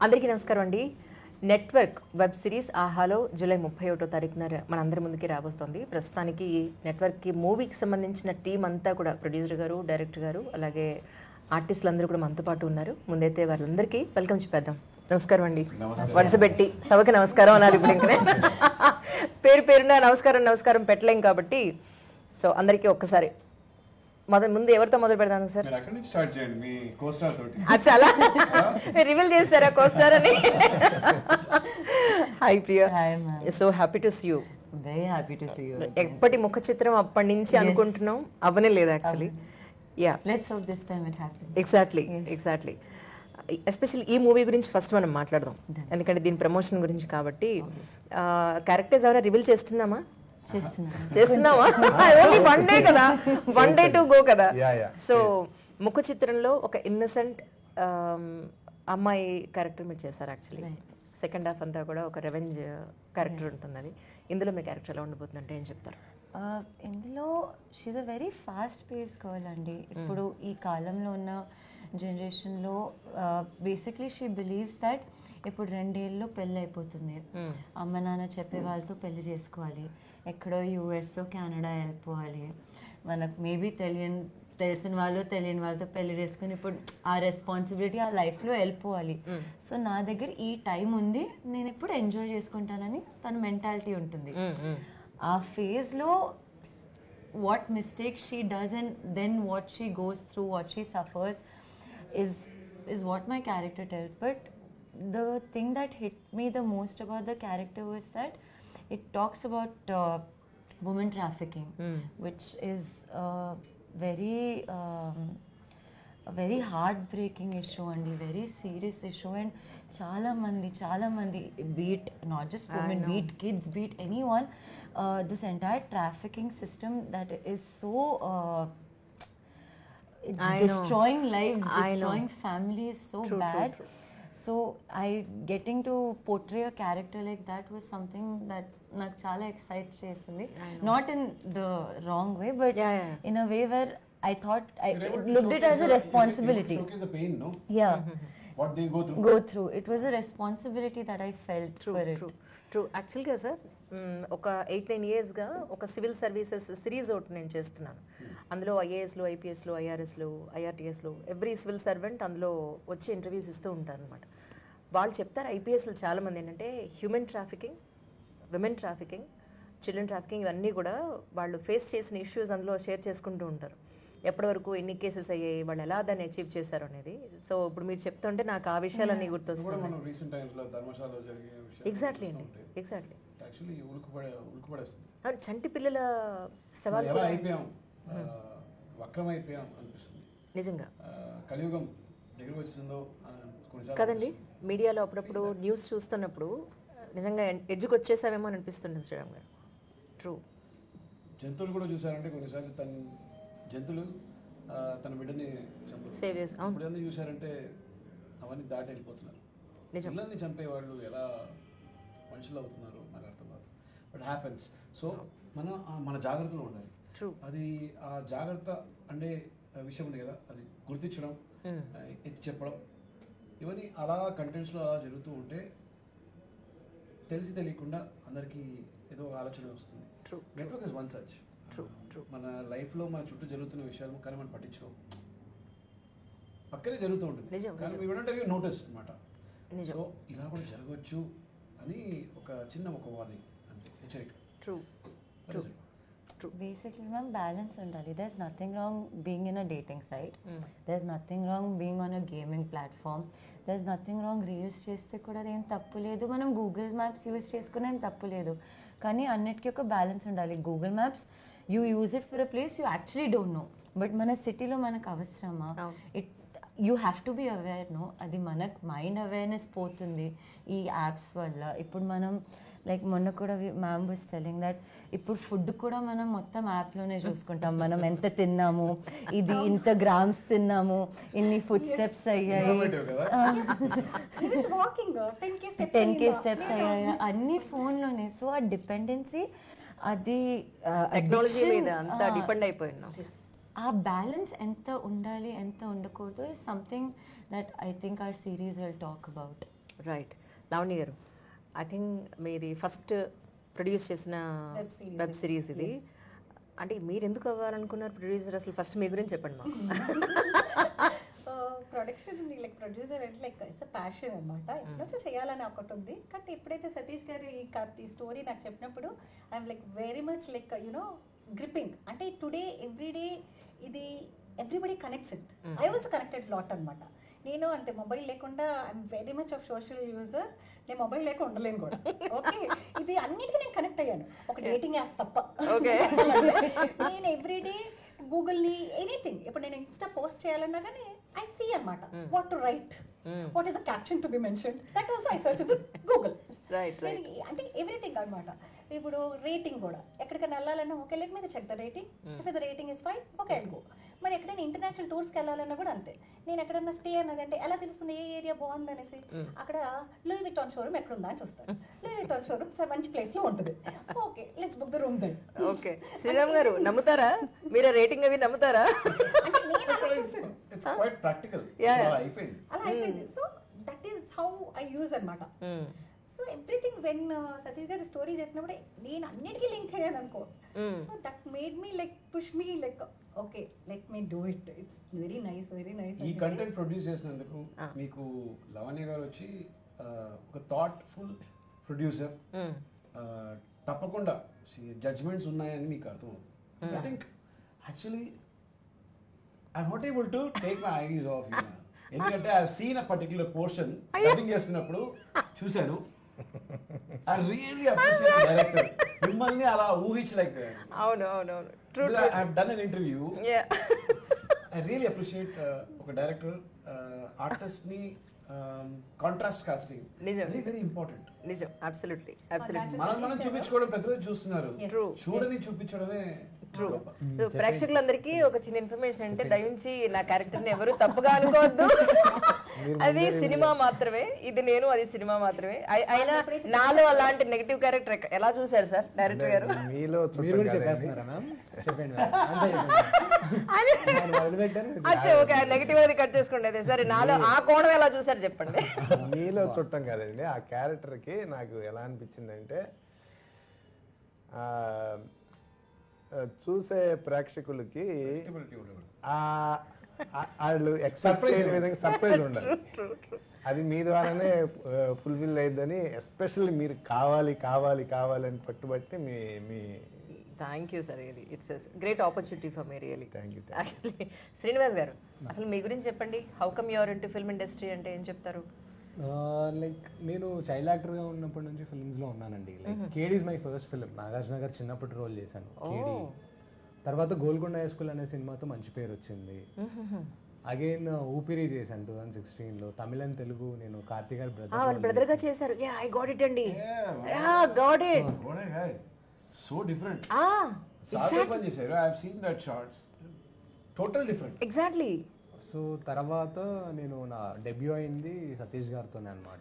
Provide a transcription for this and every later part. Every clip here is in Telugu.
అందరికీ నమస్కారం అండి. నెట్వర్క్ వెబ్ సిరీస్ ఆహాలో జూలై 31వ తారీఖున మనందరి ముందుకి రాబోతోంది. ప్రస్తుతానికి నెట్వర్క్కి మూవీకి సంబంధించిన టీం అంతా కూడా ప్రొడ్యూసర్ గారు, డైరెక్టర్ గారు, అలాగే ఆర్టిస్టులు అందరూ కూడా మనతో పాటు ఉన్నారు. ముందైతే వాళ్ళందరికీ వెల్కమ్ చెప్పేద్దాం. నమస్కారం అండి. వరుసపెట్టి సభకి నమస్కారం అనాలి ఇప్పుడు. ఇంకా పేరు పేరున నమస్కారం పెట్టలేం కాబట్టి సో అందరికీ ఒక్కసారి ముందు ఎవరితో మొదలు పెడతాను సార్? చాలా రివీల్ చేస్తారా కోస్టార్ అని? Hi Priya, so happy to see you. Very happy to see you. ఎప్పటి ముఖ చిత్రం అప్పటి నుంచి అనుకుంటున్నాం, అవనే లేదు actually. Ya, let's hope this time it happens. Exactly. Especially ఈ మూవీ గురించి ఫస్ట్ మనం మాట్లాడదాం, ఎందుకంటే దీని ప్రమోషన్ గురించి కాబట్టి. క్యారెక్టర్స్ ఎవరైనా రివీల్ చేస్తున్నామా? చేస్తున్నావా? ఓన్లీ వన్ డే కదా, వన్ డే టు గో కదా. సో ముఖ చిత్రంలో ఒక ఇన్నసెంట్ అమ్మాయి క్యారెక్టర్ మీరు చేశారు యాక్చువల్లీ. సెకండ్ హాఫ్ అంతా కూడా ఒక రెవెంజ్ క్యారెక్టర్ ఉంటుంది. అది ఇందులో మీ క్యారెక్టర్ ఎలా ఉండబోతుంది అంటే ఏం చెప్తారు? ఇందులో she a very fast pace girl అండి. ఇప్పుడు ఈ కాలంలో ఉన్న జనరేషన్లో బేసిక్లీ షీ బిలీవ్స్ దట్ ఇప్పుడు 2 ఏళ్ళలో పెళ్ళి అయిపోతుంది, అమ్మ నాన్న చెప్పే వాళ్ళతో పెళ్లి చేసుకోవాలి, ఎక్కడో యూఎస్ కెనడా వెళ్ళిపోవాలి, మనకు మేబీ తెలిసిన వాళ్ళు తెలియని వాళ్ళతో పెళ్లి చేసుకుని ఇప్పుడు ఆ రెస్పాన్సిబిలిటీ ఆ లైఫ్లో వెళ్ళిపోవాలి. సో నా దగ్గర ఈ టైం ఉంది, నేను ఇప్పుడు ఎంజాయ్ చేసుకుంటానని తన మెంటాలిటీ ఉంటుంది. ఆ ఫేజ్లో what mistake she does and then what she goes through, what she suffers is what my character tells. But the thing that hit me the most about the character was that it talks about women trafficking, which is a very heartbreaking issue and a very serious issue. And chala mandi beat not just women, beat kids, beat anyone, this entire trafficking system that is so it's destroying lives, destroying families so bad. True. So getting to portray a character like that was something that నాకు చాలా ఎక్సైట్ చేసింది. Not in the wrong way, but in a way where I thought I looked it as a responsibility. Showcase the pain, no? Yeah. What they go through. It was a responsibility that I felt for it. True. యాక్చువల్గా సార్ ఒక 8-9 ఇయర్స్గా ఒక సివిల్ సర్వీసెస్ సిరీస్ ఒకటి నేను చేస్తున్నాను. అందులో ఐఏఎస్లు, ఐపీఎస్లు, ఐఆర్ఎస్లు, ఐఆర్టీఎస్లు, ఎవ్రీ సివిల్ సర్వెంట్ అందులో వచ్చి ఇంటర్వ్యూస్ ఇస్తూ ఉంటారు అనమాట. వాళ్ళు చెప్తారు ఐపీఎస్లు చాలామంది ఏంటంటే human trafficking, women trafficking, children trafficking, ఇవన్నీ కూడా వాళ్ళు ఫేస్ చేసిన ఇష్యూస్ అందులో షేర్ చేసుకుంటూ ఉంటారు. ఎప్పటి వరకు ఎన్ని కేసెస్ అయ్యాయి, వాళ్ళు ఎలా దాన్ని అచీవ్ చేశారు అనేది. సో ఇప్పుడు మీరు చెప్తుంటే నాకు ఆ విషయాలన్నీ గుర్తొస్తున్నాయి. ఎగ్జాక్ట్లీ అండి, ఎగ్జాక్ట్లీ. చంటి పిల్లల సవాల్ వక్రమైపోయాం అనిపిస్తుంది నిజంగా. కలియుగం దగ్గరకు వచ్చిందో కదండి. మీడియాలో అప్పుడప్పుడు న్యూస్ చూస్తున్నప్పుడు నిజంగా ఎడ్జ్కి వచ్చేసామేమో అని అనిపిస్తుంది శ్రీరామ్ గారు. ట్రూ. జంతువులు కూడా చూసారంటే కొన్నిసార్లు జంతువులు తన బిడ్డని సేవ్ చేసి ఇప్పుడు చూసారంటే అవన్నీ దాటి వెళ్ళిపోతున్నారు. పిల్లల్ని చంపేవాళ్ళు ఎలా మనుషులు అవుతున్నారు నాకు అర్థం కాదు. But happens. సో మన జాగ్రత్తలో ఉండాలి. అది ఆ జాగ్రత్త అంటే విషయం ఉంది కదా, అది గుర్తించడం, ఎత్తి చెప్పడం, ఇవన్నీ అలా కంటెంట్స్లో అలా జరుగుతూ ఉంటే తెలిసి తెలియకుండా అందరికీ ఏదో ఒక ఆలోచన వస్తుంది. Network is one such. మన లైఫ్లో మన చుట్టూ జరుగుతున్న విషయాలు కానీ మనం పట్టించుకో, పక్కనే జరుగుతూ ఉంటుంది కానీ వీ డోంట్ గివ్ నోటీస్ అన్నమాట. సో ఇలా కూడా జరగవచ్చు అని ఒక వార్నింగ్ అంతే, హెచ్చరిక. Basically, ma'am, balance undali. There's nothing wrong being in a dating site. There's nothing wrong being on a gaming platform. There's nothing wrong reels చేస్తే కూడా ఏం తప్పు లేదు, మనం గూగుల్ మ్యాప్స్ యూజ్ చేసుకునే ఏం తప్పు లేదు. కానీ అన్నిటికీ ఒక బ్యాలెన్స్ ఉండాలి. Google maps you use it for a place you actually don't know, but మన సిటీలో మనకు అవసరమా? You have to be aware. No, అది మనకు మైండ్ అవేర్నెస్ పోతుంది ఈ యాప్స్ వల్ల. ఇప్పుడు మనం లైక్ మొన్న కూడా మ్యామ్ వాస్ టెల్లింగ్ దట్ ఇప్పుడు ఫుడ్ కూడా మనం మొత్తం యాప్లోనే చూసుకుంటాం. మనం ఎంత తిన్నాము, ఇది ఇంత గ్రామ్స్ తిన్నాము, ఇన్ని ఫుడ్ స్టెప్స్ అయ్యాయి, 10K స్టెప్స్ అయ్యాయి, అన్ని ఫోన్లోనే. సో ఆ డిపెండెన్సీ అది టెక్నాలజీ మీద అంతా డిపెండ్ అయిపోయినాం. ఆ బ్యాలెన్స్ ఎంత ఉండాలి ఎంత ఉండకూడదు is something that I think ఆ series will talk about. Right. Lavanya garu, I think మీది ఫస్ట్ ప్రొడ్యూస్ చేసిన వెబ్ సిరీస్ ఇది. అంటే మీరు ఎందుకు అవ్వాలనుకున్నారు ప్రొడ్యూసర్? అసలు ఫస్ట్ మీ గురించి చెప్పండి మాకు. ప్రొడక్షన్ లైక్ ప్రొడ్యూసర్ అంటే లైక్ ఇట్స్ అ ప్యాషన్ అనమాట. ఎప్పుడొచ్చో చేయాలని ఒకటి ఉంది. కానీ ఎప్పుడైతే సతీష్ గారు ఈ స్టోరీ నాకు చెప్పినప్పుడు I'm like very much like you know gripping. అంటే టుడే ఎవ్రీడే ఇది everybody connects it. I also connected lot అనమాట. నేను అంతే, మొబైల్ లేకుండా I'm very much of social user. నేను మొబైల్ లేక ఉండలేను కూడా. ఓకే, ఇది అన్నిటికీ నేను కనెక్ట్ అయ్యాను, ఒక డేటింగ్ యాప్ తప్ప. నేను ఎవ్రీడే గూగుల్ని ఎనీథింగ్, ఇప్పుడు నేను ఇన్స్టా పోస్ట్ చేయాలన్నా కానీ ఐ సీ అనమాట what to write, what is the caption to be mention, that also I search the Google. అంటే ఎవ్రీథింగ్ అనమాట. ఇప్పుడు రేటింగ్ కూడా ఎక్కడికైనా వెళ్ళాలన్నా okay let me check the rating, if the rating is fine okay I'll go. మరి ఎక్కడైనా ఇంటర్నేషనల్ టూర్స్కి వెళ్ళాలన్నా కూడా అంతే. నేను ఎక్కడైనా స్టే అన్నది అంటే ఎలా తెలుస్తుంది ఏ ఏరియా బాగుంది అనేసి? అక్కడ లూయి విటాన్ షోరూమ్ ఎక్కడ ఉందా అని చూస్తాను. లూయి విటాన్ షోరూమ్ మంచి ప్లేస్ లో ఉంటుంది, okay let's book the room then. Okay, Sriram గారు నమ్ముతారా మీరు రేటింగ్ అవి నమ్ముతారా? అంటే నేను అలా చేస్తాను, ఇట్స్ క్వైట్ ప్రాక్టికల్. అలా అయిపోయింది. So that is how I use అనమాట. సో ఎవ్రీథింగ్ వెన్ సతీష్ గారి స్టోరీ చెప్పినప్పుడు నేను అన్నిటికీ లింక్ అయ్యాను అనుకో. So that made me like push me like okay let me do it. It's very nice, very nice. ఈ కంటెంట్ ప్రొడ్యూస్ చేసినందుకు మీకు లవణ్య గారు వచ్చి ఒక థాట్ఫుల్ ప్రొడ్యూసర్, తప్పకుండా జడ్జ్మెంట్స్ ఉన్నాయని మీకు అర్థం. I think actually I'm not able to take my eyes off you. ఎందుకంటే I seen a particular portion dubbing చేస్తున్నప్పుడు చూశాను. I really appreciate the director. మిమ్మల్ని అలా ఊహించలేకపోయాను. అవును. I have done an interview. I really appreciate ఒక డైరెక్టర్ ఆర్టిస్ట్ ని కాంట్రాస్ట్ కాస్టింగ్ వెరీ ఇంపార్టెంట్. నిజం, అబ్సల్యూట్లీ. మనం చూపించుకోవడం ప్రతిరోజు చూస్తున్నారు, చూడని చూపించడమే ట్రూ. సో ప్రేక్షకులందరికీ ఒక చిన్న ఇన్ఫర్మేషన్ అంటే దయించి నా క్యారెక్టర్ ని ఎవరు తప్పుగా అనుకోవద్దు. అది సినిమా మాత్రమే, ఇది నేను, అది సినిమా మాత్రమే. అయినా నాలో అలాంటి నెగటివ్ క్యారెక్టర్ ఎలా చూసారు సార్ డైరెక్టర్ గారు? అచ్చా ఓకే, నెగటివ్ అది కట్ చేసుకోండి. సరే, నాలో ఆ కోణం ఎలా చూసారు చెప్పండి. మీలో చుట్టం కాదండి, ఆ క్యారెక్టర్ కి నాకు ఎలా అనిపించిందంటే చూసే ప్రేక్షకులకి వాళ్ళు ఎక్సెప్ట్ చేయని విధంగా సర్ప్రైజ్ ఉండాలి. అది మీ ద్వారానే ఫుల్ఫిల్ అయ్యిందని, ఎస్పెషల్లీ మీరు కావాలి కావాలి కావాలని పట్టుబట్టి మీ thank you sir, really it's great opportunity for me really. Thank you. Actually Srinivas garu, అసలు మీ గురించి చెప్పండి. How come you're into film industry అంటే ఏం చెప్తారు? లైక్ నేను చైల్డ్ యాక్టర్గా ఉన్నప్పటి నుంచి ఫిల్మ్స్లో ఉన్నానండి. Like Kedi is my first film. Nagarjuna garu చిన్నప్పటి రోల్ చేశాను కేడీ. తర్వాత గోల్కొండ హై స్కూల్ అనే సినిమాతో మంచి పేరు వచ్చింది. అగైన్ ఊపిరి చేశాను 2016లో. తమిళ అండ్ తెలుగు నేను కార్తీక్ గారి బ్రదర్ గా చేశారు. యా ఐ గాట్ ఇట్ అండి. Yeah got it. So different. Sir పని చేశారు. I have seen that shots. Total different. Exactly. So తర్వాత నేను నా డెబ్యూ అయింది సతీష్ గారితోనే అనమాట.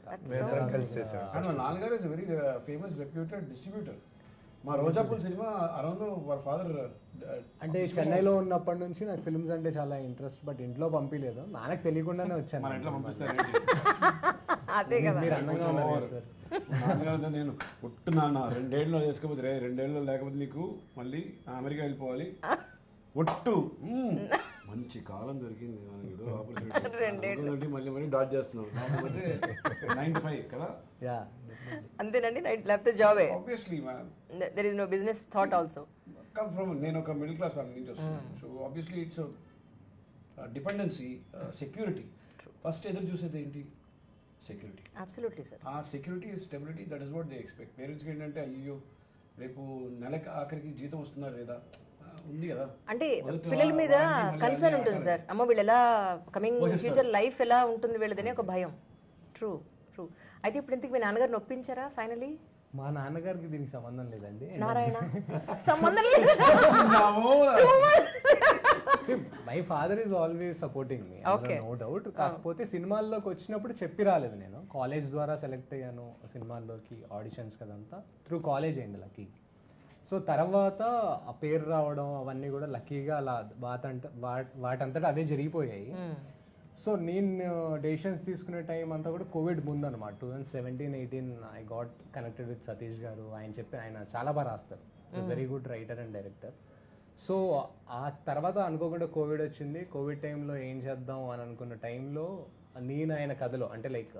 నాన్నగారు is very famous reputed distributor. మా రోజాపూల్ సినిమా అరౌండ్ వాళ్ళ ఫాదర్ అంటే చెన్నైలో ఉన్నప్పటి నుంచి నాకు ఫిల్మ్స్ అంటే చాలా ఇంట్రెస్ట్. బట్ ఇంట్లో పంపించలేదు, నాన్నకు తెలియకుండానే వచ్చాను. అదే కదా, మీరు అందంగా ఉన్నారు సార్. నాన్నగారు నేను ఒట్టున్నాను 2 ఏళ్ళు చేసుకోకపోతే 2 ఏళ్ళు లేకపోతే నీకు మళ్ళీ అమెరికా వెళ్ళిపోవాలి ఒట్టు. మంచి కాలం దొరికింది మనకి, ఏదో ఆపర్చునిటీ మళ్ళీ డాట్ చేస్తున్నాం. లేకపోతే 9 to 5 కదా. అంతేనండి, లేకపోతే జాబే. Obviously there is no business thought also. Come from, నేను ఒక మిడిల్ క్లాస్ ఫ్యామిలీ నుంచి వస్తున్నాను. So obviously it's dependency, security. First ఎదురు చూసేది ఏంటి? సెక్యూరిటీ. Absolutely sir. ఆ security, stability, that is what they expect. పేరెంట్స్కి ఏంటంటే అయ్యో రేపు నెలకి ఆఖరికి జీతం వస్తుందా లేదా ఉంది కదా, అంటే పిల్లల మీద కన్సర్న్ ఉంటుంది సార్. అమ్మ వీళ్ళు ఎలా కమింగ్ ఫ్యూచర్ లైఫ్ ఎలా ఉంటుంది వీళ్ళదని ఒక భయం. ట్రూ. అయితే ఇప్పుడు ఇంతకు మీ నాన్నగారు నొప్పించారా ఫైనలీ? మా నాన్నగారికి దీనికి సంబంధం లేదండి. నారాయణ సంబంధం లేదు. My father is always supporting me, no doubt. కాకపోతే సినిమాల్లోకి వచ్చినప్పుడు చెప్పి రాలేదు. నేను కాలేజ్ ద్వారా సెలెక్ట్ అయ్యాను సినిమాల్లోకి, ఆడిషన్స్ కదంతా త్రూ కాలేజ్ అయింది లక్కీ. సో తర్వాత ఆ పేరు రావడం అవన్నీ కూడా లక్కీగా అలా వాటంతటా అవే జరిగిపోయాయి. సో నేను డెసిషన్స్ తీసుకునే టైం అంతా కూడా కోవిడ్ ముందు అనమాట. 2017-18 I got connected with Satish గారు. ఆయన చాలా బాగా రాస్తారు, so very good writer and director. So ఆ తర్వాత అనుకోకుండా కోవిడ్ వచ్చింది. కోవిడ్ టైంలో ఏం చేద్దాం అని అనుకున్న టైంలో నేను ఆయన కథలో అంటే లైక్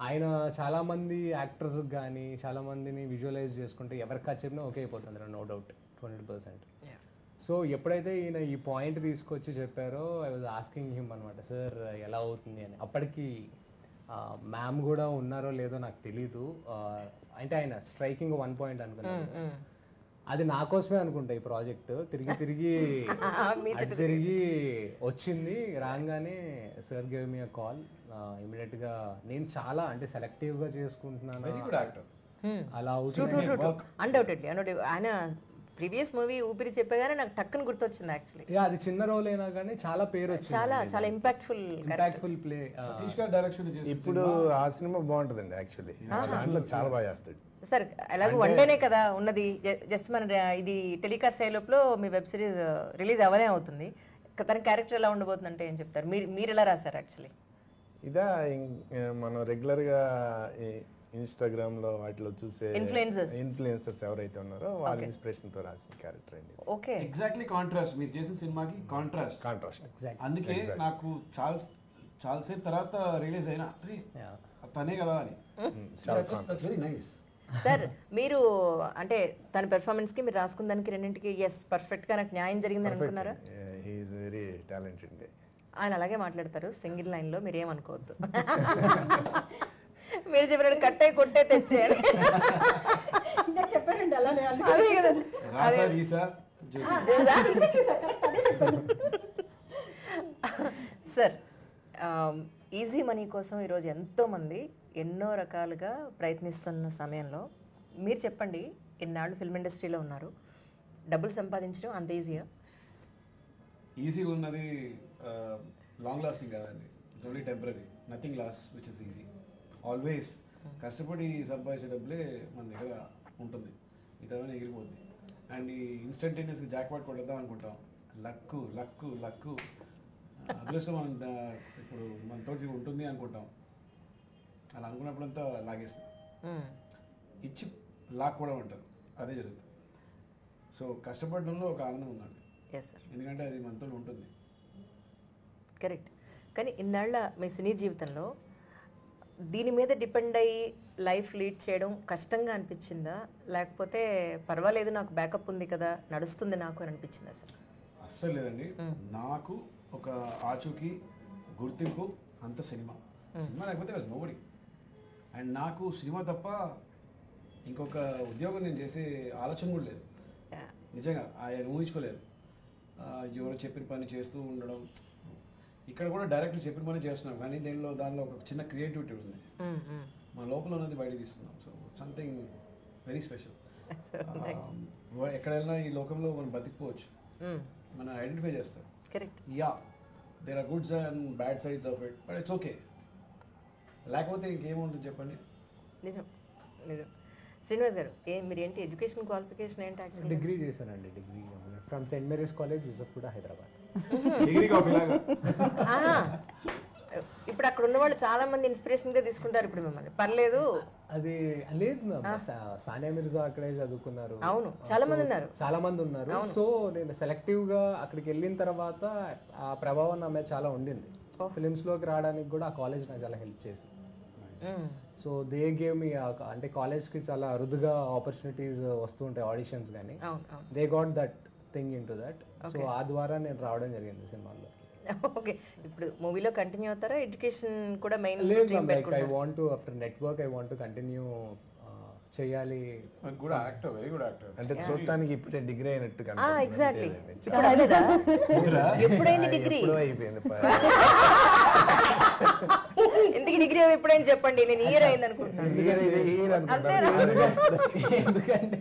ఆయన చాలామంది యాక్టర్స్కి కానీ చాలామందిని విజువలైజ్ చేసుకుంటే ఎవరికి చెప్పినా ఓకే అయిపోతుంది, నో డౌట్ 100%. సో ఎప్పుడైతే ఈయన ఈ పాయింట్ తీసుకొచ్చి చెప్పారో ఐ వాజ్ ఆస్కింగ్ హిమ్ అనమాట, సార్ ఎలా అవుతుంది అని. అప్పటికి మ్యామ్ కూడా ఉన్నారో లేదో నాకు తెలీదు. అంటే ఆయన స్ట్రైకింగ్ 1 పాయింట్ అనుకున్నాను, అది నా కోసమే అనుకుంటా ఈ ప్రాజెక్ట్. తిరిగి తిరిగి వచ్చింది. రాగానే సార్ గేవ్ మీ అ కాల్. ఇమీడియట్గా నేను చాలా అంటే సెలెక్టివ్గా చేసుకుంటున్నాను, అలా అవుతుంది. అన్డౌటెడ్లీ ఆయన ప్రీవియస్ మూవీ ఊపిరి చెప్పగానే నాకు టక్కుని గుర్తొచ్చింది యాక్చువల్లీ. అది చిన్న రోల్ అయినా కానీ చాలా పేరు వచ్చింది, చాలా ఇంపాక్ట్ఫుల్ ప్లే. సతీష్ గారు డైరెక్షన్ ఇప్పుడు ఆ సినిమా బాగుంటుందండి యాక్చువల్లీ, దాంట్లో చాలా బాగా చేస్తాడు సార్. ఎలాగో వన్ డేనే కదా ఉన్నది, జస్ట్ మన ఇది టెలికాస్ట్ అయ్యే లోపల మీ వెబ్ సిరీస్ రిలీజ్ అవనే అవుతుంది. తన క్యారెక్టర్ ఎలా ఉండబోతుంది అంటే ఏం చెప్తారు? మీరు ఎలా రాశారు యాక్చువల్లీ? ఇదా మనం రెగ్యులర్గా ఇన్స్టాగ్రామ్ లో వాటిలో చూసే ఇన్ఫ్లుయెన్సర్స్ ఎవరైతే ఉన్నారో వాళ్ళ ఇన్స్పిరేషన్ తో రాసిన క్యారెక్టర్ అండి. ఓకే, ఎగ్జాక్ట్లీ కాంట్రాస్ట్ మీరు చేసిన సినిమాకి కాంట్రాస్ట్. అందుకే నాకు చాలా సేపు తర్వాత రిలీజ్ అయినా అరే తనే కదా అని. Very nice sir. మీరు అంటే తన పెర్ఫార్మెన్స్ కి మీరు రాసుకున్న దానికి రెండింటికి ఎస్ పర్ఫెక్ట్ గా నాకు న్యాయం జరిగిందని అనుకున్నారా? He is very talented. ఆయన అలాగే మాట్లాడతారు సింగిల్ లైన్ లో, మీరు ఏమనుకోవద్దు. మీరు చెప్పినట్టు కట్టే కొట్టే తెచ్చేయాలి చెప్పారండి అలానే. సార్, ఈజీ మనీ కోసం ఈరోజు ఎంతోమంది ఎన్నో రకాలుగా ప్రయత్నిస్తున్న సమయంలో మీరు చెప్పండి, ఇన్నాళ్ళు ఫిల్మ్ ఇండస్ట్రీలో ఉన్నారు, డబ్బులు సంపాదించడం అంత ఈజీయా? ఈజీగా ఉన్నది లాంగ్ లాస్టింగ్ కాదండి, it's only temporary. Nothing loss which is easy. Always కష్టపడి సంపాదించే డబ్బులే మన దగ్గర ఉంటుంది, ఇదవన్నీ ఎగిరిపోద్ది. అండ్ ఈ ఇన్స్టంటేనియస్గా జాక్పాట్ కొట్టేద్దాం అనుకుంటాం, లక్కు లక్కు లక్కు అదృష్టం మనం ఇప్పుడు మనతోటి ఉంటుంది అనుకుంటాం. అలా అనుకున్నప్పుడంతా లాగేస్తుంది, ఇచ్చి లాక్ కూడా ఉంటారు, అదే జరుగుతుంది. సో కష్టపడడంలో ఒక ఆనందం ఉందండి, ఎందుకంటే అది మనతో ఉంటుంది. కరెక్ట్. కానీ ఇన్నాళ్ళ మీ సినీ జీవితంలో దీని మీద డిపెండ్ అయ్యి లైఫ్ లీడ్ చేయడం కష్టంగా అనిపించిందా, లేకపోతే పర్వాలేదు నాకు బ్యాకప్ ఉంది కదా నడుస్తుంది నాకు అని అనిపించిందా సార్? అస్సలు లేదండి. నాకు ఒక ఆచూకీ గుర్తింపు అంత సినిమా లేకపోతే నోబడి. అండ్ నాకు సినిమా తప్ప ఇంకొక ఉద్యోగం నేను చేసే ఆలోచన కూడా లేదు. నిజంగా ఆయన ఊహించుకోలేదు. ఎవరో చెప్పిన పని చేస్తూ ఉండడం, ఇక్కడ కూడా డైరెక్ట్ చెప్పిన పని చేస్తున్నాం, కానీ దానిలో ఒక చిన్న క్రియేటివిటీ ఉంది, మన లోపల ఉన్నది బయట తీస్తున్నాం. So something very special. ఎక్కడ వెళ్ళినా ఈ లోకంలో మనం బతికిపోవచ్చు, మనం ఐడెంటిఫై చేస్తాం. Ya, there are goods and bad sides of it, but it's okay. లేకపోతే ఇంకేముంటుంది చెప్పండి. నిజం నిజం. శ్రీనివాస్ గారు, మీరు ఏంటి ఎడ్యుకేషన్ క్వాలిఫికేషన్ ఏంటి? యాక్చువల్లీ డిగ్రీ చేశానండి, degree from Saint Mary's college Yousufguda, Hyderabad. ఇప్పుడు అక్కడ ఉన్న వాళ్ళు చాలా మంది ఇన్స్పిరేషన్ గా తీసుకుంటారు ఇప్పుడు మిమ్మల్ని, పర్లేదు. అది లేదు మ్యామ్, సానియా మిర్జా అక్కడే చదువుకున్నారు. అవును, చాలా మంది ఉన్నారు. సో నేను సెలెక్టివ్ గా అక్కడికి వెళ్ళిన తర్వాత ఆ ప్రభావం నా మీద చాలా ఉండింది. ఫిలిమ్స్ లోకి రావడానికి కూడా ఆ కాలేజ్ నాకు చాలా హెల్ప్ చేసింది. సో దే గేవ్ మీ, అంటే కాలేజ్కి చాలా అరుదుగా ఆపర్చునిటీస్ వస్తూ ఉంటాయి, ఆడిషన్స్ కానీ. They got that thing in to that. So ఆ ద్వారా నేను రావడం జరిగింది సినిమాలో. ఓకే, ఇప్పుడు మూవీలో కంటిన్యూ అవుతారా? ఎడ్యుకేషన్ కూడా మెయిన్ లేదు, like I want to after network I want to continue చేయాలి. Good actor, very good actor. అంటే చూడటానికి ఇప్పుడే డిగ్రీ అయినట్టు ఎగ్జాక్ట్లీ. ఇప్పుడు అదేదా ఎప్పుడైంది డిగ్రీ? అయిపోయింది. ఎందుకు డిగ్రీ ఎప్పుడైంది చెప్పండి, నేను ఇయర్ అయింది అనుకుంటున్నాను. ఎందుకంటే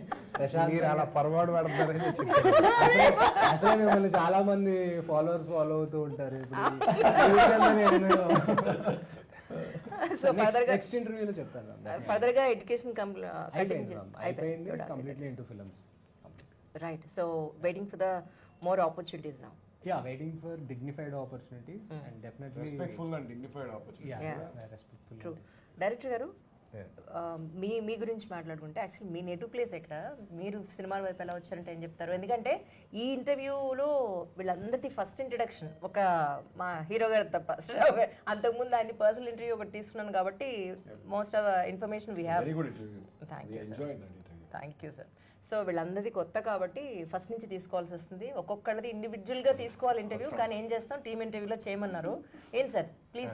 మీరు అలా పొరపాటు పడతారని అసలు మిమ్మల్ని చాలా మంది ఫాలోవర్స్ ఫాలో అవుతూ ఉంటారు. సో నెక్స్ట్ ఇంటర్వ్యూలో చెప్తాను. ఫర్దర్ గా ఎడ్యుకేషన్ అయిపోయింది, completely into films. Right. So waiting for the more opportunities now. Yeah, waiting for dignified opportunities and definitely respectful and dignified opportunity. respectful. True. Director గారు, మీ గురించి మాట్లాడుకుంటే యాక్చువల్లీ మీ నేటివ్ ప్లేస్ ఎక్కడ, మీరు సినిమాల వైపు ఎలా వచ్చారంటే ఏం చెప్తారు? ఎందుకంటే ఈ ఇంటర్వ్యూలో వీళ్ళందరికీ ఫస్ట్ ఇంట్రడక్షన్ ఒక మా హీరో గారు తప్ప అంతకుముందు ఆయన పర్సనల్ ఇంటర్వ్యూ ఒకటి తీసుకున్నాను కాబట్టి most of information we have. Very good interview. Thank you sir. Enjoyed that interview. Thank you sir. So వీళ్ళందరిది కొత్త కాబట్టి ఫస్ట్ నుంచి తీసుకోవాల్సి వస్తుంది. ఒక్కొక్కరిది ఇండివిజువల్గా తీసుకోవాలి ఇంటర్వ్యూ, కానీ ఏం చేస్తాం టీమ్ ఇంటర్వ్యూలో చేయమన్నారు. ఏం sir, please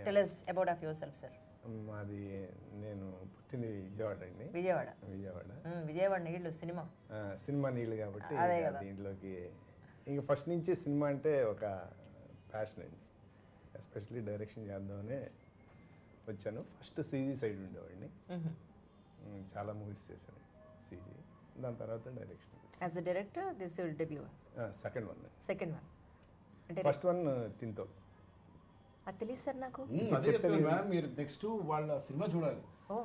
tell us about of your self sir. మాది నేను పుట్టింది విజయవాడ అండి. విజయవాడ. విజయవాడ నీళ్ళు సినిమా నీళ్ళు కాబట్టి అదే కదా. దీంట్లోకి ఇంకా ఫస్ట్ నుంచి సినిమా అంటే ఒక ప్యాషన్ అండి. ఎస్పెషల్లీ డైరెక్షన్ చేద్దామనే వచ్చాను. ఫస్ట్ సీజీ సైడ్ ఉండేవాడిని. చాలా మూవీస్ చేశాను సీజీ. దాని తర్వాత direction. As a director this your debut? Second one అంటే ఫస్ట్ వన్ తింతో. అది తెలియదు సార్ నాకు. అదే చెప్తాను మ్యామ్, మీరు నెక్స్ట్ వాళ్ళ సినిమా చూడాలి. Oh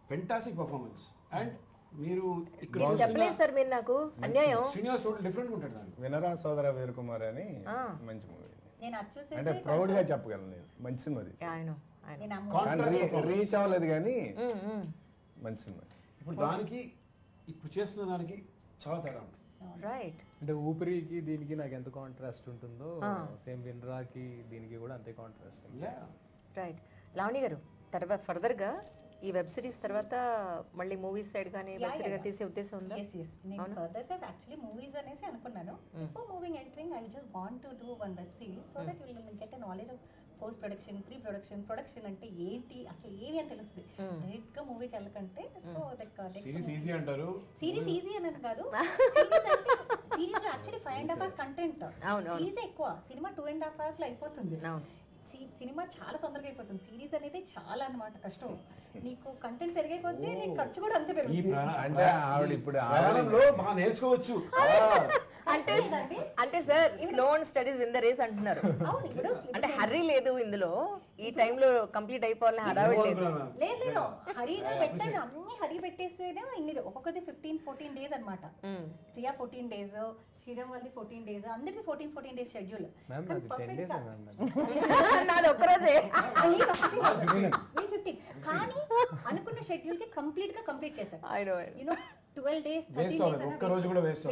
fantastic performance. అండ్ మీరు ఇక్కడ ఇది చెప్పలేదు సార్ మీరు నాకు, అన్యాయం. శ్రీనివాస్ టోటల్ డిఫరెంట్ ఉంటాడు దాన్ని. వినరా సోదర వీరకుమార్ అని మంచి మూవీ. నేను అది చూసేసి అంటే ప్రౌడ్ గా చెప్పగలను నేను. మంచి సినిమా అది. నేను ఆ movie కానీ రీచ్ అవ్వలేదు కానీ మంచి సినిమా. ఇప్పుడు దానికి ఇప్పుడు చేస్తున్న దానికి చాలా తేడా ఉంటుంది. రైట్. అంటే ఊపిరికి దీనికి నాకు ఎంత కాంట్రాస్ట్ ఉంటుందో సేమ్ వినరాకి దీనికి కూడా అంతే కాంట్రాస్ట్. రైట్. లావణి గారు, తర్వాత ఫర్దర్గా ఈ వెబ్ సిరీస్ తర్వాత మళ్ళీ మూవీస్ సైడ్ కానీ వెబ్ సిరీస్ తీసే ఉద్దేశం ఉందా? నేను ఫర్దర్ గా యాక్చువల్లీ మూవీస్ అనేసి అనుకున్నాను. Before moving entering I just want to do one web series so that you will get a knowledge of post production, pre production, production అంటే ఏంటి, అసలు ఏవి అని తెలుస్తుంది. డైరెక్ట్ గా మూవీకి వెళ్ళకంటే సో లైక్ సిరీస్ ఈజీ అంటారు. సిరీస్ ఈజీ అని కాదు. సిరీస్ లో యాక్చువల్లీ 5.5 hours కంటెంట్. సిరీస్ ఎక్కువ, సినిమా 2.5 hours లో అయిపోతుంది. సినిమా చాలా తొందరగా అయిపోతుంది. సిరీస్ అనేది చాలా అన్నమాట కష్టం. నీకు కంటెంట్ పెరిగే కొద్దీ నీకు ఖర్చు కూడా అంతే పెరుగుతుంది. అంటే ఆవిడ ఇప్పుడు ఆనందంలో బాగా నేర్చుకోవచ్చు. అంటే sir slow and studies win the race అంటున్నారు. అంటే హర్రీ లేదు ఇందులో, ఈ టైంలో కంప్లీట్ అయిపోవాలని హడావిడి లేదు. లేదు హరిగా పెట్టాను, అన్ని హరి పెట్టేస్తేనే ఇన్ని ఒక్కొక్కది 15-14 days అనమాట. ప్రియా 14 days, శ్రీరామ్ వాళ్ళది 14 days, అందరిది 14 days షెడ్యూల్. నాది ఒక్కరోజే. కానీ అనుకున్న షెడ్యూల్ కి కంప్లీట్ చేశారు. 12 days, 13 days ఒక్క రోజు కూడా వేస్ట్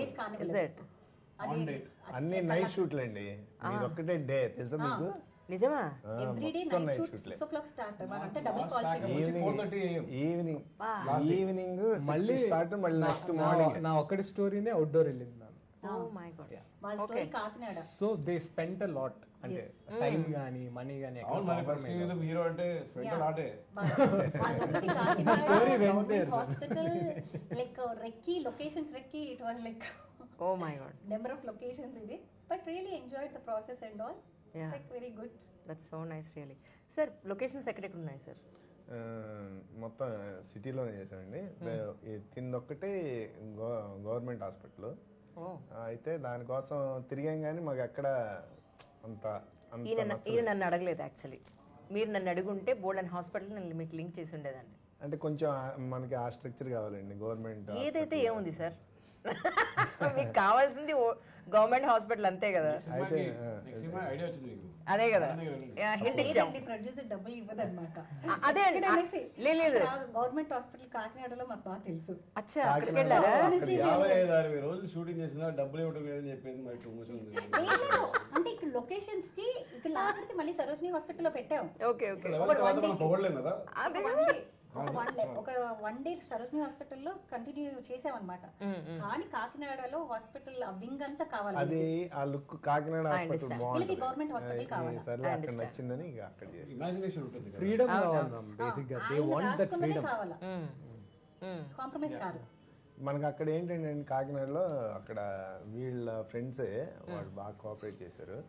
అన్ని నైట్ షూట్లు అండి. మీరు ఒక్కటే డే తెలుసా మీకు? నిజమా? Everyday night shoot 6 o'clock start. అంటే డబుల్ కాల్ ఈవినింగ్ మళ్ళీ స్టార్ట్, మళ్ళీ నెక్స్ట్ మార్నింగ్. నా ఒక్కటి స్టోరీనే అవుట్డోర్ వెళ్ళింది. Oh my God. వాళ్ళ story Kakinada. So they spent a lot. అంటే టైం గానీ మనీ గానీ హీరో అంటే స్పెండ్ లాటే. Hospital like recce locations, recce it was like oh my God, number of locations ఇది. But really enjoyed the process and all. Like very good. That's so nice really. Sir locations ఎక్కడెక్కడ ఉన్నాయి సార్? మొత్తం సిటీలోనే చేశానండి. తిందొక్కటి గవర్నమెంట్ హాస్పిటల్. అయితే దానికోసం తిరిగాం కానీ మాకు ఎక్కడ అంత ఈయన నన్ను అడగలేదు యాక్చువల్లీ. మీరు నన్ను అడుగుంటే బోర్డ్ అండ్ హాస్పిటల్ నేను మీకు లింక్ చేసి ఉండేదాన్ని. అంటే కొంచెం మనకి ఆ స్ట్రక్చర్ కావాలండి గవర్నమెంట్. ఏదైతే ఏముంది సార్, మీకు కావాల్సింది గవర్నమెంట్ హాస్పిటల్ అంతే కదా. అయితే అదే కదా హింట్ ఇచ్చాం. ప్రొడ్యూసర్ డబ్బులు ఇవ్వదన్నమాట. అదే అండి. లేదు గవర్నమెంట్ హాస్పిటల్ కాకినాడలో మాకు బాగా తెలుసు. అచ్చా, అక్కడికి వెళ్ళారా? 55-60 రోజులు షూటింగ్ చేసినా డబ్బులు ఇవ్వడం లేదని చెప్పేది మరి టూ మచ్ ఉంది. అంటే ఇక్కడ లొకేషన్స్ కి ఇక్కడ లాగరికి మళ్ళీ సరోజిని హాస్పిటల్లో పెట్టాం. Okay okay. పొగడలేం కదా. ఒక 1 day సరోజిని హాస్పిటల్లో కంటిన్యూ చేసామన్నమాట. కానీ కాకినాడలో హాస్పిటల్ వింగ్ అంతా కావాలి. అది ఆ లుక్ కాకినాడ హాస్పిటల్ బాగుంది. గవర్నమెంట్ హాస్పిటల్ కావాలి. సరే అక్కడ నచ్చిందని ఇక అక్కడ చేసి ఇమాజినేషన్ ఉంటుంది. ఫ్రీడమ్ కావాలి బేసిక్ గా. They want that freedom. కావాలా కాంప్రమైజ్ కాదు. మనకు అక్కడ ఏంటంటే కాకినాడలో అక్కడ వీళ్ళ ఫ్రెండ్సే వాళ్ళు బాగా కోఆపరేట్ చేశారు.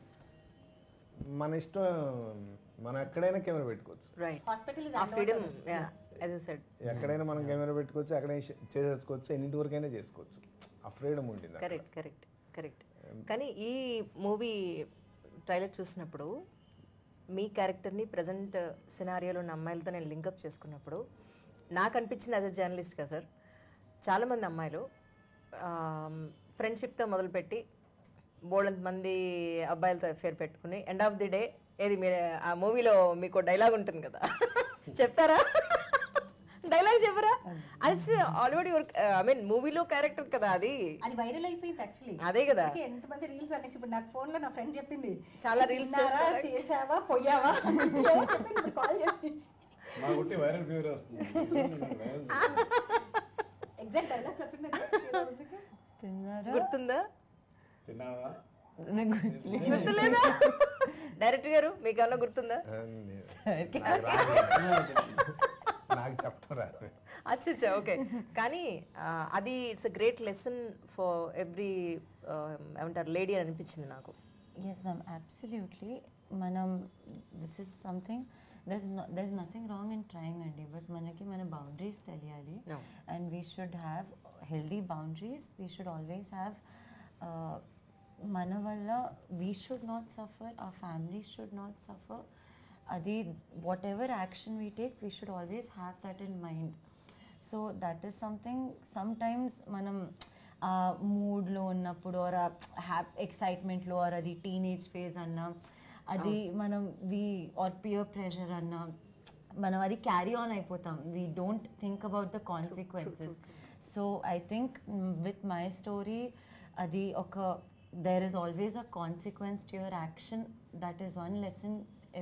మన ఇష్టం, మనం ఎక్కడైనా కెమెరా పెట్టుకోవచ్చు. ఎక్కడైనా మనం కెమెరా పెట్టుకోవచ్చు, ఎక్కడైనా చేసేసుకోవచ్చు, ఎన్నింటి వరకైనా చేసుకోవచ్చు. ఆ ఫ్రీడమ్ ఉంటుంది. Correct correct correct. కానీ ఈ మూవీ ట్రైలర్ చూసినప్పుడు మీ క్యారెక్టర్ని ప్రజెంట్ సినారియోలో ఉన్న అమ్మాయిలతో నేను లింకప్ చేసుకున్నప్పుడు నాకు అనిపించింది యాజ్ అ జర్నలిస్ట్గా సార్, చాలామంది అమ్మాయిలు ఫ్రెండ్షిప్తో మొదలుపెట్టి బోల్డంత మంది అబ్బాయిలతో అఫేర్ పెట్టుకుని ఎండ్ ఆఫ్ ది డే ఏది మీరు ఆ మూవీలో మీకు డైలాగ్ ఉంటుంది కదా చెప్తారా? డైలాగ్ చెప్పరా? అది ఆల్రెడీ ఐ మీన్ మూవీలో క్యారెక్టర్ కదా అది వైరల్ అయిపోయింది యాక్చువల్లీ. అదే కదా. ఎంతమంది రీల్స్ అనేసి ఇప్పుడు నాకు ఫోన్ లో నా ఫ్రెండ్ చెప్పింది చాలా reels చేసావా పోయావా కాల్ చేసి మా గుట్టి వైరల్ ఫీవర్ వస్తుంది. ఎగ్జాక్ట్ డైలాగ్ చెప్పింది. తిన్నారా? గుర్తుందా? తిన్నావా? నాకు గుర్తులేదు. గుర్తులేదా? డైరెక్టర్ గారు మీకు ఏమన్నా గుర్తుందా? నాకు చెప్పడం రాదు. అచ్చా ఓకే. కానీ అది it's a great lesson for every ఏమంటారు లేడీ అని అనిపించింది నాకు. Yes, ma'am, absolutely. This is something, there's nothing wrong in trying andi, but manaki mana boundaries teliyali. No. And we should have healthy boundaries. We should always have mana valla we should not suffer, our families should not suffer. Adi whatever action we take, we should always have that in mind. So that is something sometimes manam మూడ్లో ఉన్నప్పుడు ఆర్ ఎక్సైట్మెంట్లో ఆర్ అది టీనేజ్ ఫేజ్ అన్నా అది మనం ఆర్ పియర్ ప్రెషర్ అన్నా మనం అది క్యారీ ఆన్ అయిపోతాం. We don't think about the consequences. So I think with my story అది there is always a consequence to your action. That is one lesson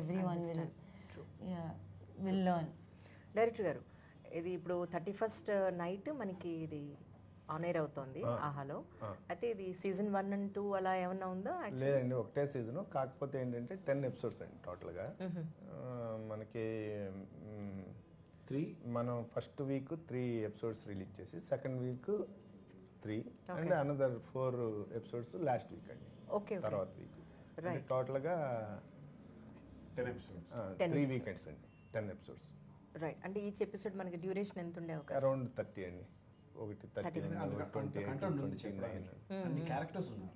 everyone will learn. Director గారు ఇది ఇప్పుడు 31st నైట్ మనకి ఇది ఆన్ ఎయిర్ అవుతోంది ఆహాలో. అయితే ఇది సీజన్ 1 and 2 అలా ఏమన్నా ఉందా? లేదండి, ఒకటే సీజన్. కాకపోతే ఏంటంటే 10 ఎపిసోడ్స్ అండి టోటల్గా. మనకి 3 మనం ఫస్ట్ వీక్ 3 ఎపిసోడ్స్ రిలీజ్ చేసి second week 3 and another 4 episodes last week అండి. ఓకే. తర్వాత వీక్ టోటల్గా 10 episodes. 3 వీకెండ్స్ అండి, 10 ఎపిసోడ్స్. రైట్. అంటే ఈచ్ ఎపిసోడ్ మనకి డ్యూరేషన్ ఎంత ఉండే అవకాశం? అరౌండ్ 30 అండి. ఒకటి 30, 29. అన్ని క్యారెక్టర్స్ ఉన్నారు.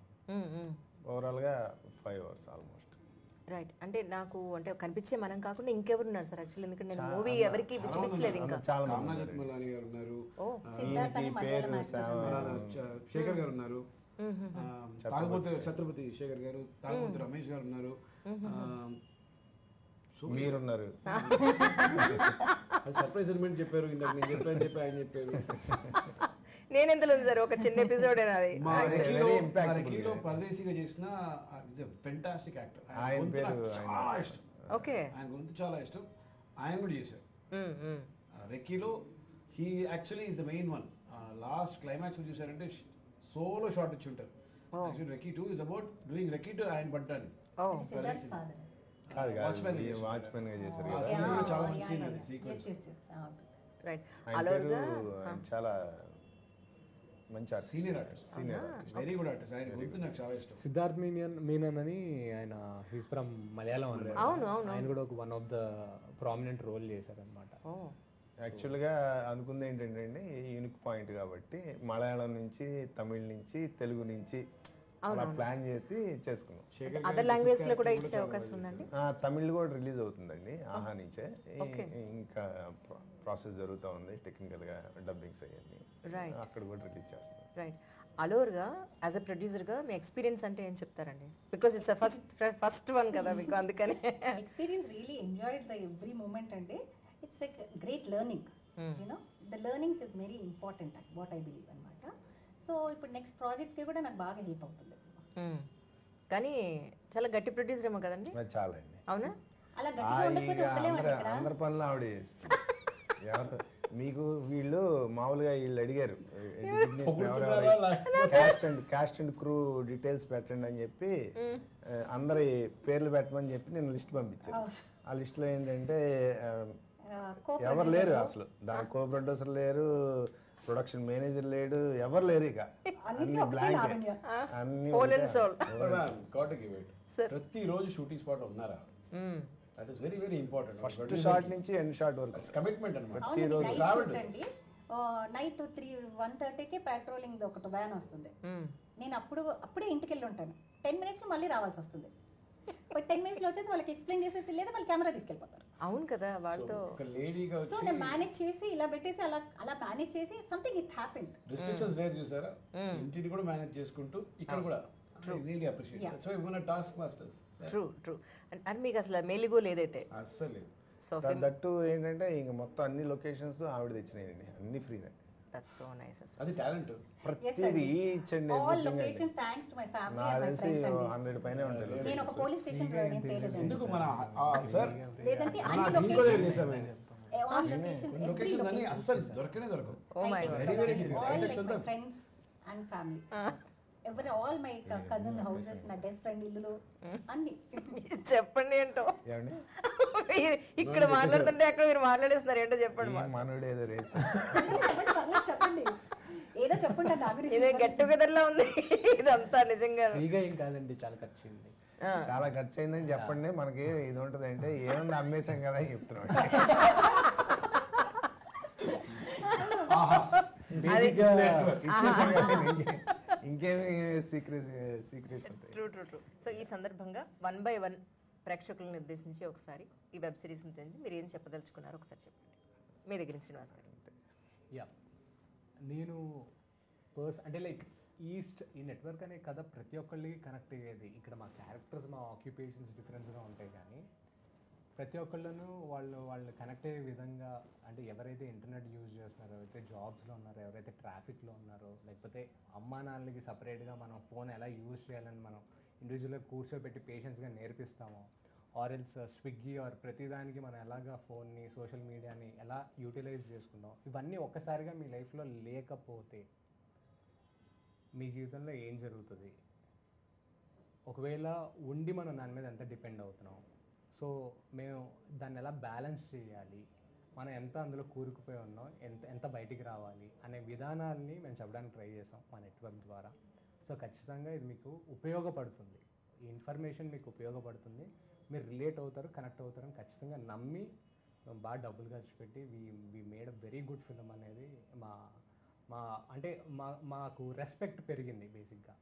ఓవరాల్గా 5 hours ఆల్మోస్ట్. రైట్. అంటే నాకు అంటే కనిపించే మనం కాకుండా ఇంకెవరు ఉన్నారు సార్ యాక్చువల్లీ? ఎందుకంటే నేను మూవీ ఎవరికి చూపించలేదు ఇంకా. చాలా రామ్నాథ్ మలాని గారు ఉన్నారు, పేరు శేఖర్ గారు ఉన్నారు, తాగుబోతు ఛత్రపతి శేఖర్ గారు, తాగుబోతు రమేష్ గారు ఉన్నారు, మీరున్నారు. సర్ప్రైజ్ ఎలిమెంట్ చెప్పారు. ఇందాక నేను చెప్పి ఆయన చెప్పారు. నేను ఎందులో ఉంది సార్? ఒక చిన్న ఎపిసోడ్ అది. మా రెక్కీలో పరదేశీగా చేసిన ఫెంటాస్టిక్ యాక్టర్. ఆయన పేరు చాలా ఇష్టం. ఓకే. ఆయన గొంతు చాలా ఇష్టం. ఆయన కూడా చేశారు రెక్కీలో. He actually is the main one. Last climax చూసారంటే సోలో షాట్ ఇచ్చి ఉంటారు. Actually recce 2 is about doing recce to ఆయన పడ్డాను. కాదు వాచ్మెన్ గా చేశారు కదా. చాలా మంచి సీన్ అది సీక్వెన్స్. రైట్. చాలా మంచి senior artist, very good artist. ఆయన గొంతు నాకు చాలా ఇష్టం. సిద్ధార్థ్ మీనన్ అని ఆయన, హీస్ ఫ్రమ్ మలయాళం అన్నమాట. ఆయన కూడా ఒక one of the prominent role చేశారనమాట. యాక్చువల్గా అనుకుంది ఏంటంటే అండి, యూనిక్ పాయింట్ కాబట్టి మలయాళం నుంచి, తమిళ్ నుంచి, తెలుగు నుంచి అలా ప్లాన్ చేసి చేసుకున్నాం. అదర్ లాంగ్వేజ్ లో కూడా ఇచ్చే అవకాశం ఉందండి? తమిళ్ కూడా రిలీజ్ అవుతుందండి ఆహా నుంచే. ఇంకా ప్రాసెస్ జరుగుతూ ఉంది టెక్నికల్గా, డబ్బింగ్స్ అవన్నీ అక్కడ కూడా రిలీజ్ చేస్తున్నాం. రైట్. అలోర్గా యాజ్ అ ప్రొడ్యూసర్గా మీ ఎక్స్పీరియన్స్ అంటే ఏం చెప్తారండి? బికాస్ ఇట్స్ ఫస్ట్ వన్ కదా మీకు, అందుకని. Experience really enjoyed the every moment అండి. It's like great learning. You know the learnings is very important what I believe అనమాట. సో ఇప్పుడు నెక్స్ట్ ప్రాజెక్ట్కి కూడా నాకు బాగా హెల్ప్ అవుతుంది. కానీ చాలా గట్టి ప్రొడ్యూసర్ ఏమో కదండి? చాలా అండి. అవునా? అలా గట్టిగా ఉండకపోతే ఉండలేము. అందరి పనులు ఆవిడ ఎవరు మీకు వీళ్ళు మామూలుగా వీళ్ళు అడిగారు క్యాస్ట్ అండ్ క్రూ డీటెయిల్స్ పెట్టండి అని చెప్పి అందరి పేర్లు పెట్టమని చెప్పి నేను లిస్ట్ పంపించాను. ఆ లిస్ట్లో ఏంటంటే ఎవరు లేరు అసలు. దాని కో ప్రొడ్యూసర్ లేరు, ప్రొడక్షన్ మేనేజర్ లేడు, ఎవరు లేరు. ఇక అన్ని బ్లాంక్, అన్ని. ప్రతి రోజు షూటింగ్ స్పాట్ ఉన్నారా? That is very very important. First shot నుంచి ఎండ్ షాట్ వరకు కమిట్మెంట్ అన్నమాట. నైట్ 1:30కి పెట్రోలింగ్ ఒకటి వ్యాన్ వస్తుంది. నేను అప్పుడే ఇంటికి వెళ్ళి ఉంటాను. 10 minutes మళ్ళీ రావాల్సి వస్తుంది. బట్ 10 minutes లో వచ్చేసి వాళ్ళకి ఎక్స్ప్లెయిన్ చేసేసి లేదా వాళ్ళు కెమెరా తీసుకెళ్ళిపోతారు. అవును కదా, వాళ్ళతో ఒక లేడీగా సో నేను మేనేజ్ చేసి ఇలా పెట్టేసి అలా మేనేజ్ చేసి సంథింగ్ ఇట్ హ్యాపెండ్. రిస్ట్రిక్షన్స్ లేదు చూసారా, ఇంటిని కూడా మేనేజ్ చేసుకుంటూ ఇక్కడ కూడా రియల్లీ అప్రిషియేట్. సో ఇవన్న టాస్క్ మాస్టర్స్. ట్రూ అండ్ మీకు అసలు మెలుగు లేదైతే అస్సలు సో దట్టు ఏంటంటే ఇంక మొత్తం అన్ని లొకేషన్స్ ఆవిడ తెచ్చినాయండి, అన్ని ఫ్రీనే. దట్స్ సో నైస్ అసలు. అది టాలెంట్. ప్రతిదీ ఇచ్చండి all location thanks to my family నాకు అండ్ మై తెలిసి ఫ్రెండ్స్ అండి. 100 పైనే ఉంటాయి. నేను ఒక పోలీస్ స్టేషన్ నేను తేలేదండి. ఎందుకు మన సార్ లేదంటే మన అన్ని ఇంకోటి లొకేషన్స్ చేసామండి. ఆల్ లొకేషన్స్ లొకేషన్స్ అన్ని అస్సలు దొరకనే దొరకవు. Oh my Very, very difficult. All High-tech like my అంతా. ఫ్రెండ్స్ అండ్ ఫ్యామిలీ ఎవరి ఆల్ మై కజిన్ హౌసెస్, నా బెస్ట్ ఫ్రెండ్ ఇల్లులు అన్ని. చెప్పండి ఏంటో. ఏమండి ఇక్కడ మాట్లాడుతుంటే అక్కడ మీరు మాట్లాడేస్తున్నారు ఏంటో చెప్పండి. ఏం మనోడు ఏదో రేస్ చెప్పండి, పర్లేదు చెప్పండి, ఏదో చెప్పండి నా గురించి. ఇదే గెట్ టుగెదర్ లా ఉంది ఇదంతా నిజంగా. ఫ్రీగా ఏం కాదండి, చాలా ఖర్చు అయింది. చాలా ఖర్చు అయిందని చెప్పండి. మనకి ఇది ఉంటుంది అంటే ఏముంది అమ్మేశాం కదా అని చెప్తున్నాం. ఇంకేమి సీక్రెట్స్ ఉంటాయి. ట్రూ. సో ఈ సందర్భంగా 1 by 1 ప్రేక్షకులను ఉద్దేశించి ఒకసారి ఈ వెబ్ సిరీస్ని తెలిసి మీరు ఏం చెప్పదలుచుకున్నారో ఒకసారి చెప్పండి మీ దగ్గర నుంచి శ్రీనివాస్ గారు. యా, నేను అంటే లైక్ ఈ నెట్వర్క్ అనే కథ ప్రతి ఒక్కళ్ళకి కనెక్ట్ అయ్యేది. ఇక్కడ మా క్యారెక్టర్స్, మా ఆక్యుపేషన్స్ డిఫరెన్స్గా ఉంటాయి, కానీ ప్రతి ఒక్కళ్ళను వాళ్ళు కనెక్ట్ అయ్యే విధంగా, అంటే ఎవరైతే ఇంటర్నెట్ యూజ్ చేస్తున్నారో, ఎవరైతే జాబ్స్లో ఉన్నారో, ఎవరైతే ట్రాఫిక్లో ఉన్నారో, లేకపోతే అమ్మా నాన్నలకి సపరేట్గా మనం ఫోన్ ఎలా యూజ్ చేయాలని మనం ఇండివిజువల్గా కూర్చోబెట్టి పేషెన్స్గా నేర్పిస్తామో, ఆర్ ఎల్స్ స్విగ్గీ ఆర్ ప్రతిదానికి మనం ఎలాగా ఫోన్ని, సోషల్ మీడియాని ఎలా యూటిలైజ్ చేసుకుందాం, ఇవన్నీ ఒక్కసారిగా మీ లైఫ్లో లేకపోతే మీ జీవితంలో ఏం జరుగుతుంది? ఒకవేళ ఉండి మనం దాని మీద ఎంత డిపెండ్ అవుతున్నాం, సో మేము దాన్ని ఎలా బ్యాలెన్స్ చేయాలి, మనం ఎంత అందులో కూరుకుపోయి ఉన్నాం, ఎంత బయటికి రావాలి అనే విధానాన్ని మేము చెప్పడానికి ట్రై చేసాం మా నెట్వర్క్ ద్వారా. సో ఖచ్చితంగా ఇది మీకు ఉపయోగపడుతుంది, ఈ ఇన్ఫర్మేషన్ మీకు ఉపయోగపడుతుంది, మీరు రిలేట్ అవుతారు, కనెక్ట్ అవుతారని ఖచ్చితంగా నమ్మి మేము బాగా డబ్బులు ఖర్చు పెట్టి we made a very good film అనేది అంటే మాకు రెస్పెక్ట్ పెరిగింది. బేసిక్గా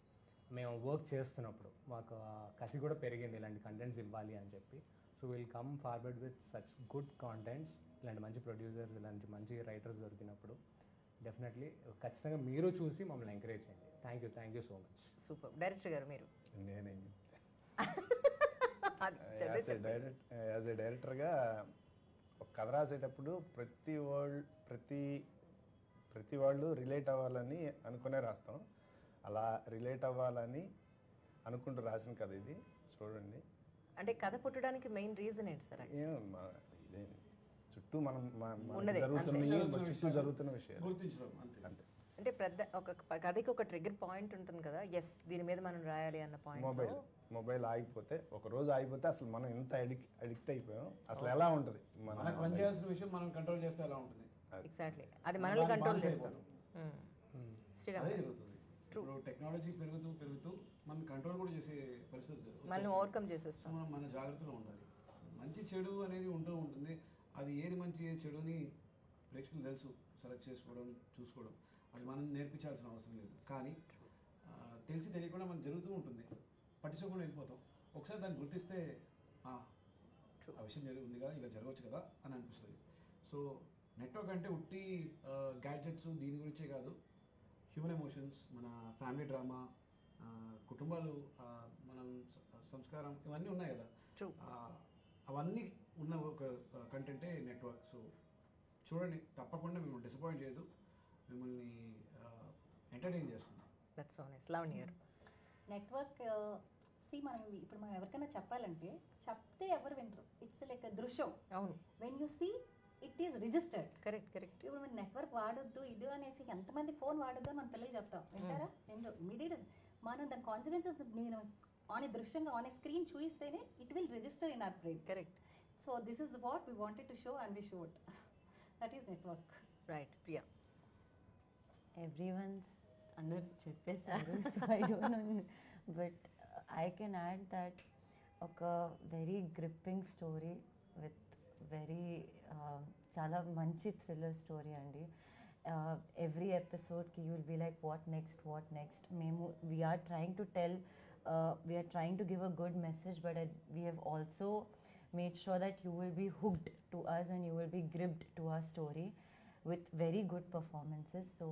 మేము వర్క్ చేస్తున్నప్పుడు మాకు కసి కూడా పెరిగింది ఇలాంటి కంటెంట్స్ ఇవ్వాలి అని చెప్పి. So will come forward with such good contents. ఇలాంటి మంచి ప్రొడ్యూసర్స్, ఇలాంటి మంచి రైటర్స్ దొరికినప్పుడు డెఫినెట్లీ ఖచ్చితంగా మీరు చూసి మమ్మల్ని ఎంకరేజ్ చేయండి. Thank you so much. Super. Director గారు మీరు నేనేం యాజ్ ఏ డైరెక్టర్గా ఒక కథ రాసేటప్పుడు ప్రతి వాళ్ళు రిలేట్ అవ్వాలని అనుకునే రాస్తాం. అలా రిలేట్ అవ్వాలని అనుకుంటూ రాసిన కథ ఇది. చూడండి, అంటే కథ పుట్టడానికి మెయిన్ రీజన్ ఏంటి సార్? ఇదే చుట్టూ మనం ఉన్నదే, జరుగుతున్న విషయాలు గుర్తించడం అంతే. అంటే పెద్ద ఒక కథకి ఒక ట్రిగ్గర్ పాయింట్ ఉంటుంది కదా, ఎస్ దీని మీద మనం రాయాలి అన్న పాయింట్. మొబైల్ ఆగిపోతే, ఒక రోజు ఆగిపోతే అసలు మనం ఎంత అడిక్ట్ అయిపోయాం, అసలు ఎలా ఉంటుంది, మనకు పని చేయాల్సిన విషయం మనం కంట్రోల్ చేస్తే ఎలా ఉంటుంది. ఎగ్జాక్ట్లీ, అది మనల్ని కంట్రోల్ చేస్తాం. శ్రీరామ్, అదే జరుగుతుంది. ఇప్పుడు టెక్నాలజీ పెరుగుతూ మనం కంట్రోల్ కూడా చేసే పరిస్థితి మనం ఓవర్కమ్ చేసేస్తాం. మనం మన జాగ్రత్తలో ఉండాలి. మంచి చెడు అనేది ఉంటుంది. అది ఏది మంచి ఏది చెడు అని ప్రేక్షకులు తెలుసు, సెలెక్ట్ చేసుకోవడం, చూసుకోవడం. అది మనం నేర్పించాల్సిన అవసరం లేదు. కానీ తెలిసి తెలియకుండా మనం జరుగుతూ ఉంటుంది, పట్టించుకోకుండా వెళ్ళిపోతాం. ఒకసారి దాన్ని గుర్తిస్తే ఆ విషయం ఉందిగా, ఇలా జరగవచ్చు కదా అని అనిపిస్తుంది. సో నెట్వర్క్ అంటే ఉట్టి గ్యాడ్జెట్స్ దీని గురించే కాదు, హ్యూమన్ ఎమోషన్స్, మన ఫ్యామిలీ డ్రామా, కుటుంబాలు, మనం సంస్కారం, ఇవన్నీ ఉన్నాయి కదా, అవన్నీ ఉన్న ఒక కంటెంటే నెట్వర్క్. సో చూడండి, తప్పకుండా మిమ్మల్ని డిసప్పాయింట్ చేయదు, మిమ్మల్ని ఎంటర్టైన్ చేస్తుంది. That's so nice. లావణ్య గారు, నెట్వర్క్ మనం ఇప్పుడు మనం ఎవరికైనా చెప్పాలంటే చెప్తే ఎవరు వినరు. It's like Drishyam. అవును, when you see it is registered. Correct. ఇప్పుడు మనం నెట్వర్క్ వాడొద్దు ఇది అనేసి ఎంతమంది ఫోన్ వాడొద్దు అని మన పిల్లలు చెప్తాం, వింటారా? వినరు. ఇమీడియట్ మనం దాని కాన్సిక్వెన్సెస్ నేను ఆన్ దృశ్యంగా ఆన్ స్క్రీన్ చూయిస్తేనే it will register in our brain. Correct. So this is what we wanted to show and we showed. That is network. Right. Priya, everyone's under చెప్పేశారు, so I don't know, but I can add that ఒక very gripping story with very చాలా మంచి థ్రిల్లర్ స్టోరీ అండి. ఎవ్రీ ఎపిసోడ్కి you will be like what next మేము we're trying to tell we are trying to give a good message, but we have also made sure that you will be hooked to us and you will be gripped to our story with very good performances. So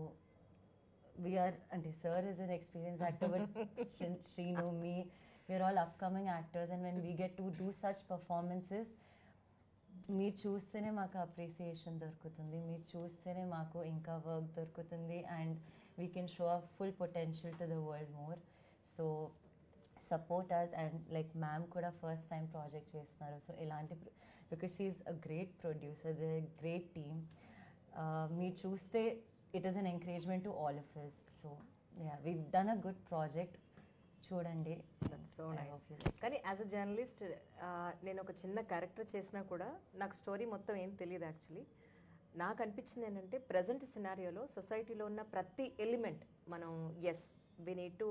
we are, and sir is an experienced actor, but Shrinu, me, we're all upcoming actors, and when we get to do such performances, మీరు చూస్తేనే మాకు అప్రిసియేషన్ దొరుకుతుంది, మీరు చూస్తేనే మాకు ఇంకా వర్క్ దొరుకుతుంది, and we can show a full potential to the world more. So support us. And like ma'am కూడా ఫస్ట్ టైం ప్రాజెక్ట్ చేస్తున్నారు, సో ఇలాంటి because she's a great producer, the great team. మీరు చూస్తే it is an encouragement to all of us. So ya, we done a good project, చూడండి. So nice. కానీ యాజ్ అ జర్నలిస్ట్ నేను ఒక చిన్న క్యారెక్టర్ చేసినా కూడా నాకు స్టోరీ మొత్తం ఏం తెలియదు యాక్చువల్లీ. నాకు అనిపించింది ఏంటంటే ప్రజెంట్ సినారియోలో సొసైటీలో ఉన్న ప్రతి ఎలిమెంట్ మనం yes we need to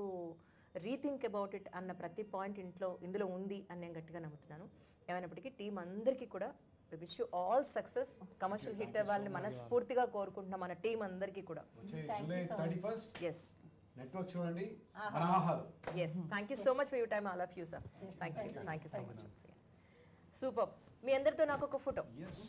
rethink about it అన్న ప్రతి పాయింట్ ఇందులో ఉంది అని నేను గట్టిగా నమ్ముతున్నాను. ఏమైనప్పటికీ టీం అందరికీ కూడా wish you all success, commercial hit అవ్వాలని మనస్ఫూర్తిగా కోరుకుంటున్నాం మన టీం అందరికీ కూడా. జూలై 31st ఎస్ నెట్వర్క్ చూడండి. ఆహాలు. Yes, thank you so much for your time all of you sir. Thank you so much. Super. మీ అందరితో నాకు ఒక ఫోటో. Yes.